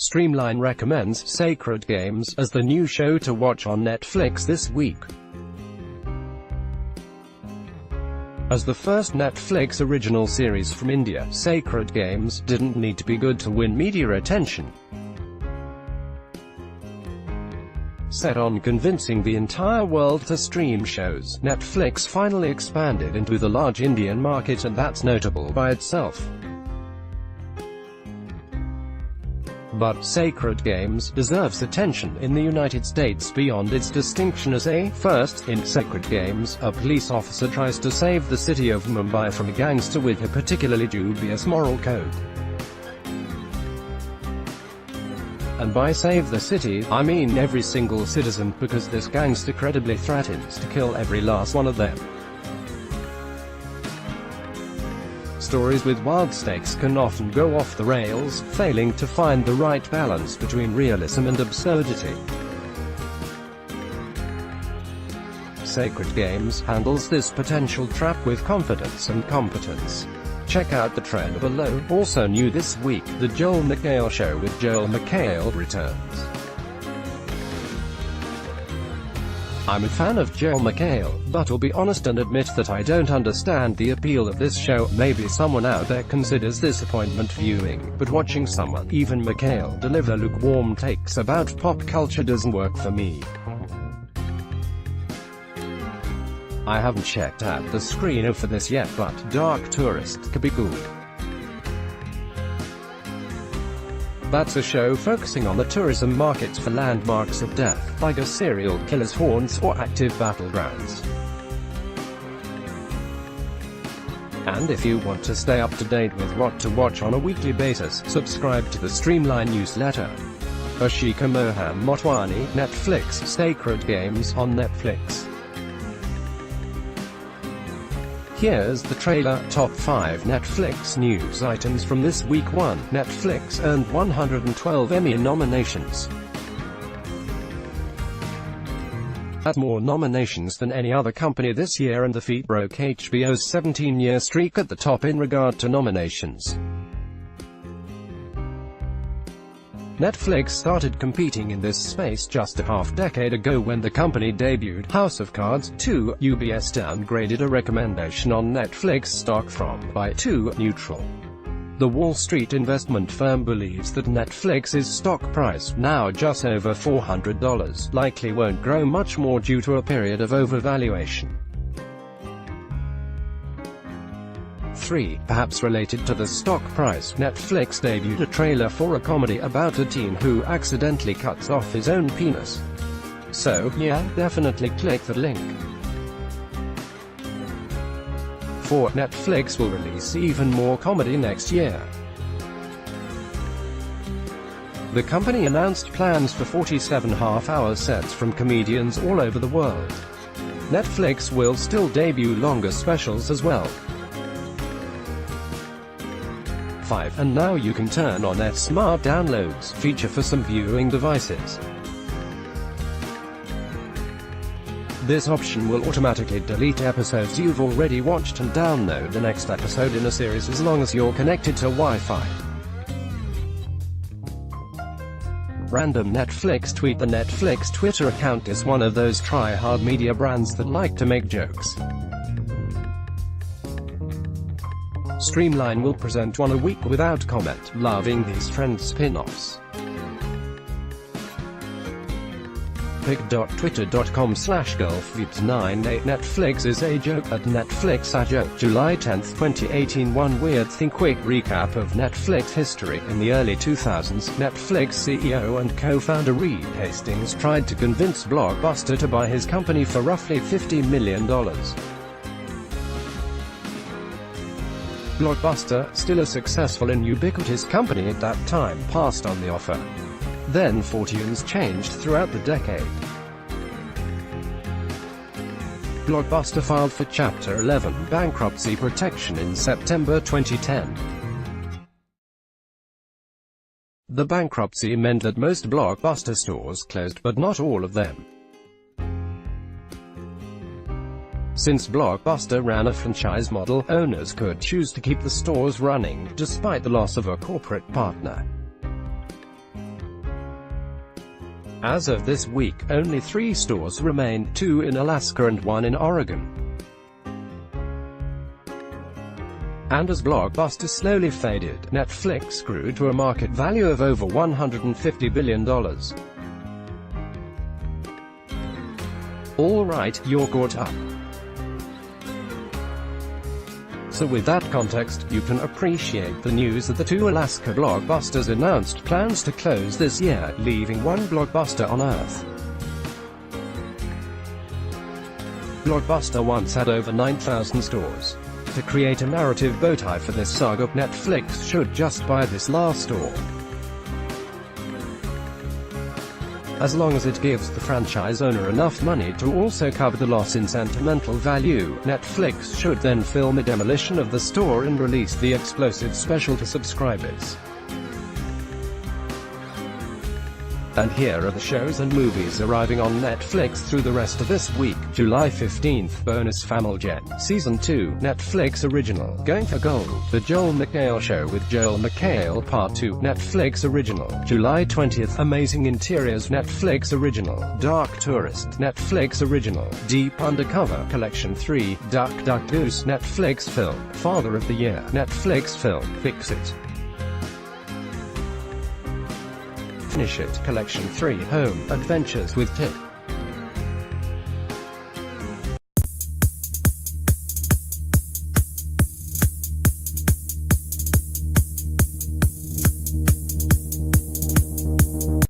Streamline recommends Sacred Games as the new show to watch on Netflix this week. As the first Netflix original series from India, Sacred Games didn't need to be good to win media attention. Set on convincing the entire world to stream shows, Netflix finally expanded into the large Indian market, and that's notable by itself. But Sacred Games deserves attention in the United States beyond its distinction as a first. In Sacred Games, a police officer tries to save the city of Mumbai from a gangster with a particularly dubious moral code. And by save the city, I mean every single citizen, because this gangster credibly threatens to kill every last one of them. Stories with wild stakes can often go off the rails, failing to find the right balance between realism and absurdity. Sacred Games handles this potential trap with confidence and competence. Check out the trailer below. Also new this week, The Joel McHale Show with Joel McHale returns. I'm a fan of Joel McHale, but I'll be honest and admit that I don't understand the appeal of this show. Maybe someone out there considers this appointment viewing, but watching someone, even McHale, deliver lukewarm takes about pop culture doesn't work for me. I haven't checked out the screener for this yet, but Dark Tourist could be good. That's a show focusing on the tourism markets for landmarks of death, like a serial killer's haunts or active battlegrounds. And if you want to stay up to date with what to watch on a weekly basis, subscribe to the Streamline newsletter. Ashika Mohan Motwani, Netflix, Sacred Games on Netflix. Here's the trailer. Top 5 Netflix news items from this week. 1. Netflix earned 112 Emmy nominations. That's more nominations than any other company this year, and the feat broke HBO's 17-year streak at the top in regard to nominations. Netflix started competing in this space just a half-decade ago when the company debuted House of Cards. 2. UBS downgraded a recommendation on Netflix stock from buy to neutral. The Wall Street investment firm believes that Netflix's stock price, now just over $400, likely won't grow much more due to a period of overvaluation. 3. Perhaps related to the stock price, Netflix debuted a trailer for a comedy about a teen who accidentally cuts off his own penis. So, yeah, definitely click the link. 4. Netflix will release even more comedy next year. The company announced plans for 47 half-hour sets from comedians all over the world. Netflix will still debut longer specials as well. 5. And now you can turn on that Smart Downloads feature for some viewing devices. This option will automatically delete episodes you've already watched and download the next episode in a series as long as you're connected to Wi-Fi. Random Netflix tweet. The Netflix Twitter account is one of those try-hard media brands that like to make jokes. Streamline will present one a week without comment, loving these Friends spin-offs. pic.twitter.com/golfvips98 Netflix is a joke at Netflix a joke. July 10, 2018. One weird thing. Quick recap of Netflix history. In the early 2000s, Netflix CEO and co-founder Reed Hastings tried to convince Blockbuster to buy his company for roughly $50 million. Blockbuster, still a successful and ubiquitous company at that time, passed on the offer. Then fortunes changed throughout the decade. Blockbuster filed for Chapter 11 bankruptcy protection in September 2010. The bankruptcy meant that most Blockbuster stores closed, but not all of them. Since Blockbuster ran a franchise model, owners could choose to keep the stores running, despite the loss of a corporate partner. As of this week, only 3 stores remain, 2 in Alaska and 1 in Oregon. And as Blockbuster slowly faded, Netflix grew to a market value of over $150 billion. Alright, you're caught up. So with that context, you can appreciate the news that the 2 Alaska Blockbusters announced plans to close this year, leaving 1 Blockbuster on Earth. Blockbuster once had over 9,000 stores. To create a narrative bowtie for this saga, Netflix should just buy this last store. As long as it gives the franchise owner enough money to also cover the loss in sentimental value, Netflix should then film a demolition of the store and release the explosive special to subscribers. And here are the shows and movies arriving on Netflix through the rest of this week. July 15th, Bonus Familjen, Season 2, Netflix Original, Going for Gold, The Joel McHale Show with Joel McHale Part 2, Netflix Original. July 20th, Amazing Interiors, Netflix Original, Dark Tourist, Netflix Original, Deep Undercover, Collection 3, Duck Duck Goose, Netflix Film, Father of the Year, Netflix Film, Fix It. Finish It, Collection 3, Home Adventures with Tip.